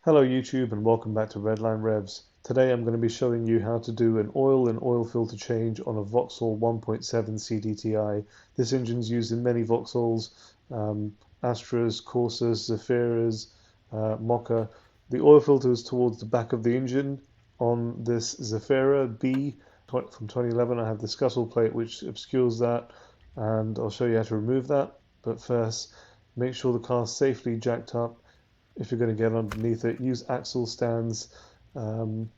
Hello YouTube and welcome back to Redline Revs. Today I'm going to be showing you how to do an oil and oil filter change on a Vauxhall 1.7 CDTI. This engine is used in many Vauxhalls, Astras, Corsas, Zafiras, Mokka. The oil filter is towards the back of the engine. On this Zafira B from 2011 I have the scuttle plate which obscures that, and I'll show you how to remove that. But first, make sure the car is safely jacked up. If you're going to get underneath it, use axle stands, and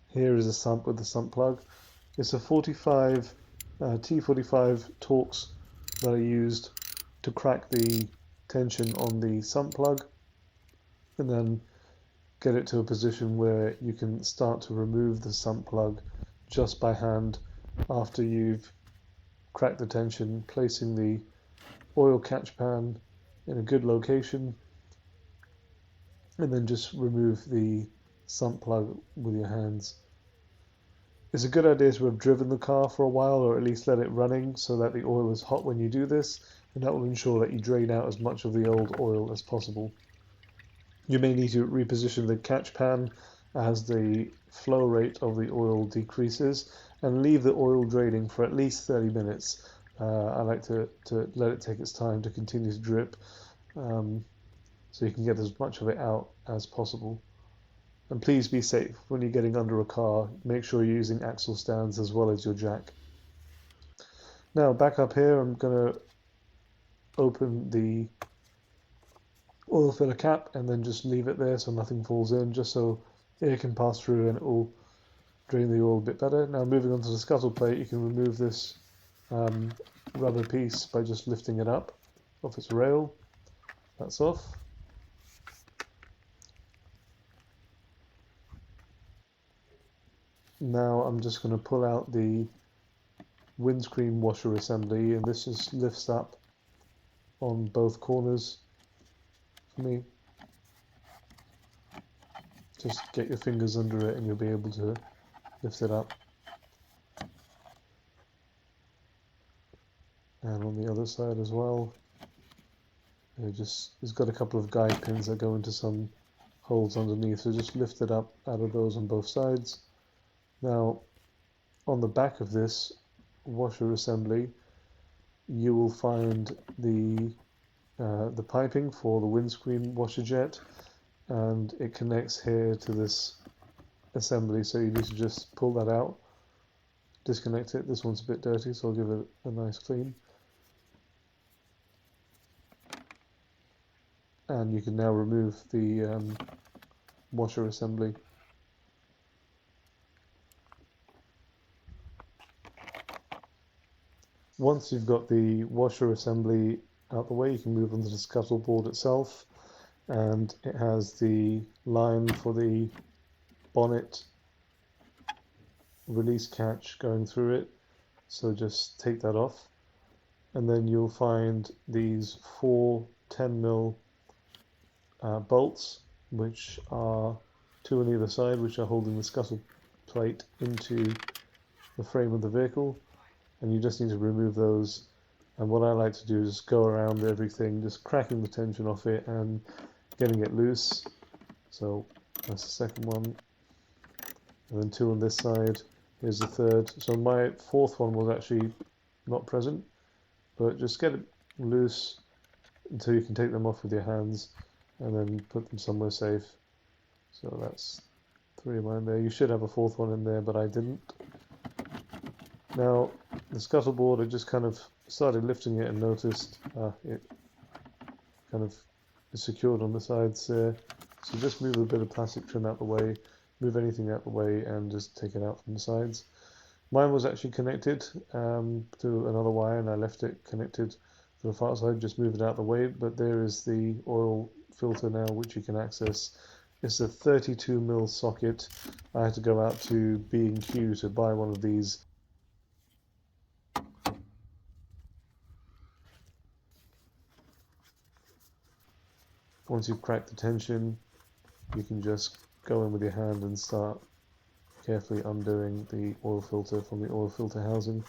here is a sump with the sump plug. It's a T45 Torx that I used to crack the tension on the sump plug, and then get it to a position where you can start to remove the sump plug just by hand after you've cracked the tension, placing the oil catch pan in a good location, and then just remove the sump plug with your hands. It's a good idea to have driven the car for a while, or at least let it running so that the oil is hot when you do this, and that will ensure that you drain out as much of the old oil as possible. You may need to reposition the catch pan as the flow rate of the oil decreases, and leave the oil draining for at least 30 minutes. I like to let it take its time to continue to drip, so you can get as much of it out as possible. And please be safe when you're getting under a car. Make sure you're using axle stands as well as your jack. Now back up here, I'm going to open the oil filler cap and then just leave it there so nothing falls in, just so air can pass through and it will drain the oil a bit better. Now moving on to the scuttle plate, you can remove this rubber piece by just lifting it up off its rail. That's off. Now I'm just going to pull out the windscreen washer assembly, and this just lifts up on both corners for me. Just get your fingers under it and you'll be able to lift it up. And on the other side as well, it's got a couple of guide pins that go into some holes underneath, so just lift it up out of those on both sides. Now on the back of this washer assembly you will find the piping for the windscreen washer jet, and it connects here to this assembly, so you need to just pull that out, disconnect it. This one's a bit dirty, so I'll give it a nice clean. And you can now remove the washer assembly. Once you've got the washer assembly out the way, you can move on to the scuttle board itself, and it has the line for the bonnet release catch going through it, so just take that off, and then you'll find these 4 10mm bolts, which are 2 on either side, which are holding the scuttle plate into the frame of the vehicle. And you just need to remove those. And what I like to do is go around everything, just cracking the tension off it and getting it loose. So that's the second one, and then 2 on this side. Here's the third. So my fourth one was actually not present, but just get it loose until you can take them off with your hands and then put them somewhere safe. So that's 3 of mine there. You should have a 4th one in there, but I didn't. Now the scuttle board, I just kind of started lifting it and noticed it kind of is secured on the sides there. So just move a bit of plastic trim out the way, move anything out the way, and just take it out from the sides. Mine was actually connected to another wire, and I left it connected to the far side, just move it out the way. But there is the oil filter now, which you can access. It's a 32mm socket. I had to go out to B&Q to buy one of these. Once you've cracked the tension, you can just go in with your hand and start carefully undoing the oil filter from the oil filter housing.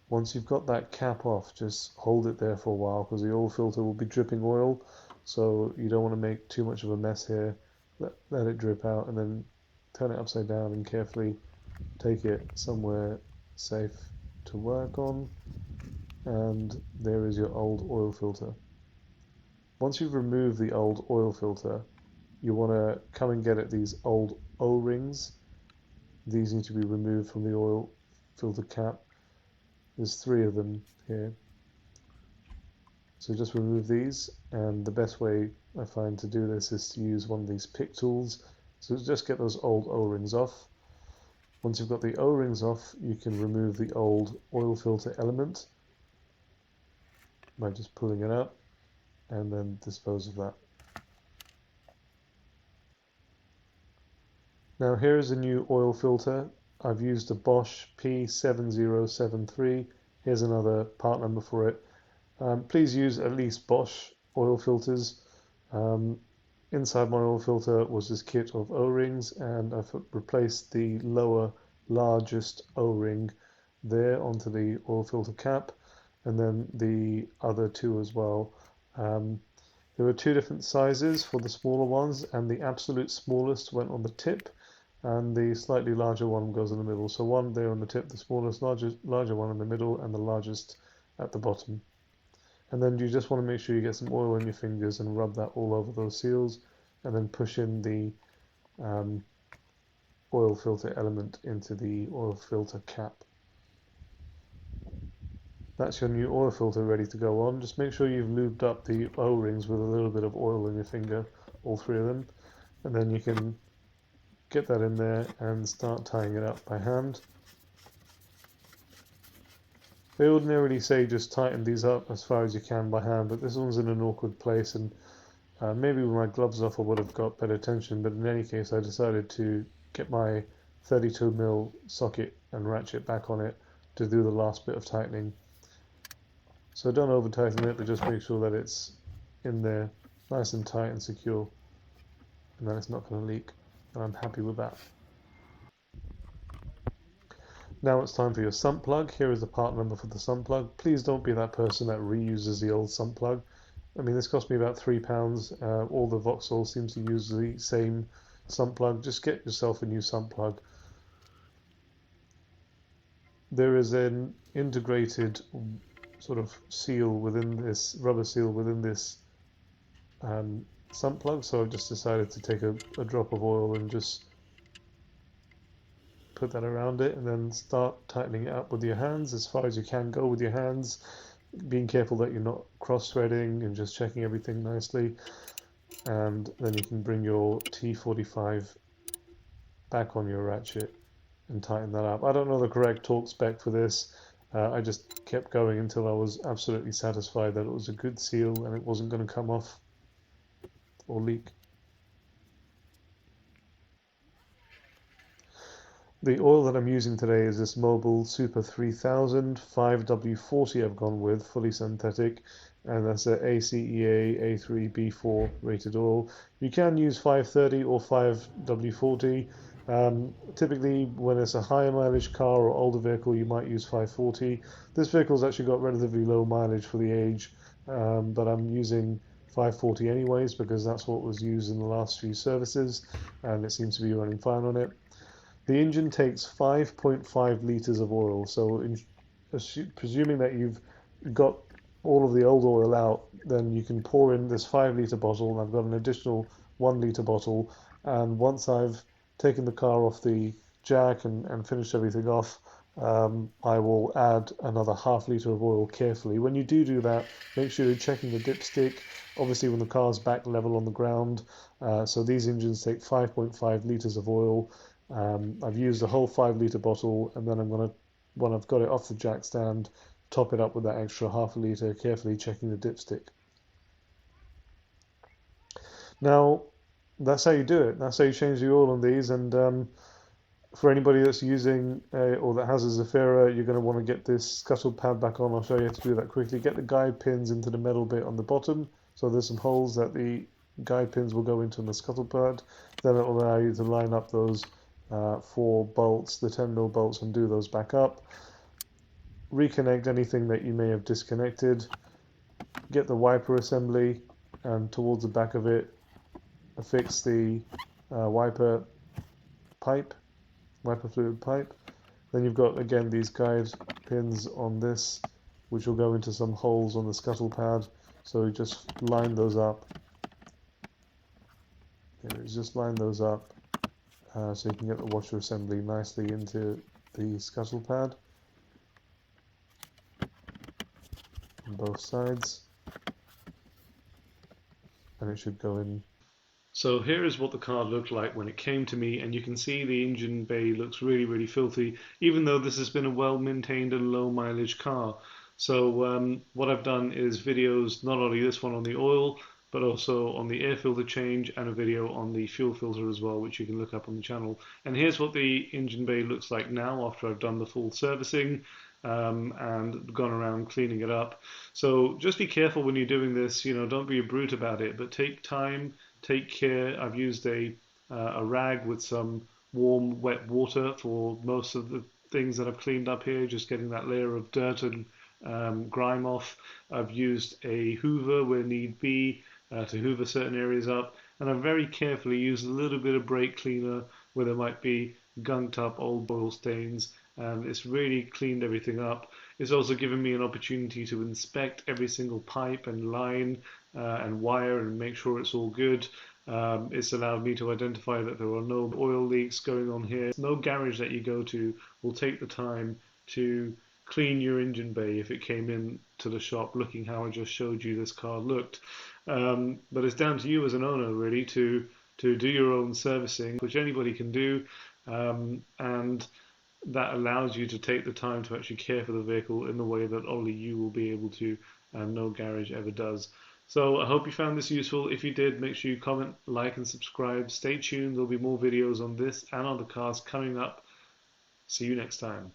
Once you've got that cap off, just hold it there for a while because the oil filter will be dripping oil, so you don't want to make too much of a mess here. Let it drip out and then turn it upside down and carefully take it somewhere safe to work on. And there is your old oil filter. Once you've removed the old oil filter, you want to come and get at these old O-rings. These need to be removed from the oil filter cap. There's 3 of them here. So just remove these, and the best way I find to do this is to use one of these pick tools. So just get those old O-rings off. Once you've got the O-rings off, you can remove the old oil filter element by just pulling it out and then dispose of that. Now here is a new oil filter. I've used a Bosch P7073. Here's another part number for it. Please use at least Bosch oil filters. Inside my oil filter was this kit of O-rings, and I've replaced the lower largest O-ring there onto the oil filter cap, and then the other 2 as well. There were 2 different sizes for the smaller ones, and the absolute smallest went on the tip, and the slightly larger one goes in the middle. So one there on the tip, the smallest, larger one in the middle, and the largest at the bottom. And then you just want to make sure you get some oil on your fingers and rub that all over those seals, and then push in the oil filter element into the oil filter cap. That's your new oil filter ready to go on. Just make sure you've lubed up the O-rings with a little bit of oil in your finger, all 3 of them, and then you can get that in there and start tying it up by hand. They ordinarily say just tighten these up as far as you can by hand, but this one's in an awkward place, and maybe with my gloves off I would have got better tension, but in any case I decided to get my 32mm socket and ratchet back on it to do the last bit of tightening. So don't over tighten it, but just make sure that it's in there nice and tight and secure, and then it's not going to leak, and I'm happy with that. Now it's time for your sump plug. Here is the part number for the sump plug. Please don't be that person that reuses the old sump plug. I mean, this cost me about £3. All the Vauxhall seems to use the same sump plug. Just get yourself a new sump plug. There is an integrated sort of seal within this, rubber seal within this sump plug, so I've just decided to take a drop of oil and just put that around it, and then start tightening it up with your hands as far as you can go with your hands, being careful that you're not cross-threading and just checking everything nicely. And then you can bring your T45 back on your ratchet and tighten that up. I don't know the correct torque spec for this. I just kept going until I was absolutely satisfied that it was a good seal and it wasn't going to come off or leak. The oil that I'm using today is this Mobil Super 3000 5W40 I've gone with, fully synthetic, and that's a ACEA A3 B4 rated oil. You can use 530 or 5W40. Typically when it's a higher mileage car or older vehicle you might use 540. This vehicle's actually got relatively low mileage for the age, but I'm using 540 anyways because that's what was used in the last few services, and it seems to be running fine on it. The engine takes 5.5 litres of oil, so presuming that you've got all of the old oil out, then you can pour in this 5-litre bottle, and I've got an additional 1-litre bottle, and once I've taken the car off the jack and finished everything off, I will add another half-litre of oil carefully. When you do that, make sure you're checking the dipstick, obviously when the car's back level on the ground. So these engines take 5.5 litres of oil. I've used the whole 5-litre bottle, and then I'm going to, when I've got it off the jack stand, top it up with that extra half a litre, carefully checking the dipstick. Now, that's how you do it. That's how you change the oil on these, and for anybody that's using or that has a Zafira, you're going to want to get this scuttle pad back on. I'll show you how to do that quickly. Get the guide pins into the metal bit on the bottom. So there's some holes that the guide pins will go into on the scuttle pad. Then it will allow you to line up those 4 bolts, the 10mm bolts, and do those back up. reconnect anything that you may have disconnected, get the wiper assembly, and towards the back of it affix the wiper fluid pipe. Then you've got again these guide pins on this, which will go into some holes on the scuttle pad, so you just line those up. Just line those up so you can get the washer assembly nicely into the scuttle pad on both sides, and it should go in. So here is what the car looked like when it came to me, and you can see the engine bay looks really filthy, even though this has been a well-maintained and low mileage car. So what I've done is videos, not only this one on the oil, but also on the air filter change, and a video on the fuel filter as well, which you can look up on the channel. And here's what the engine bay looks like now after I've done the full servicing and gone around cleaning it up. So just be careful when you're doing this, don't be a brute about it, but take time, take care. I've used a rag with some warm, wet water for most of the things that I've cleaned up here, just getting that layer of dirt and grime off. I've used a hoover where need be to hoover certain areas up, and I've very carefully used a little bit of brake cleaner where there might be gunked up old oil stains, and it's really cleaned everything up. It's also given me an opportunity to inspect every single pipe and line and wire and make sure it's all good. It's allowed me to identify that there are no oil leaks going on here. No garage that you go to will take the time to clean your engine bay if it came in to the shop looking how I just showed you this car looked. But it's down to you as an owner really to do your own servicing, which anybody can do, and that allows you to take the time to actually care for the vehicle in the way that only you will be able to, and no garage ever does. So I hope you found this useful. If you did, make sure you comment, like and subscribe. Stay tuned, there'll be more videos on this and other cars coming up. See you next time.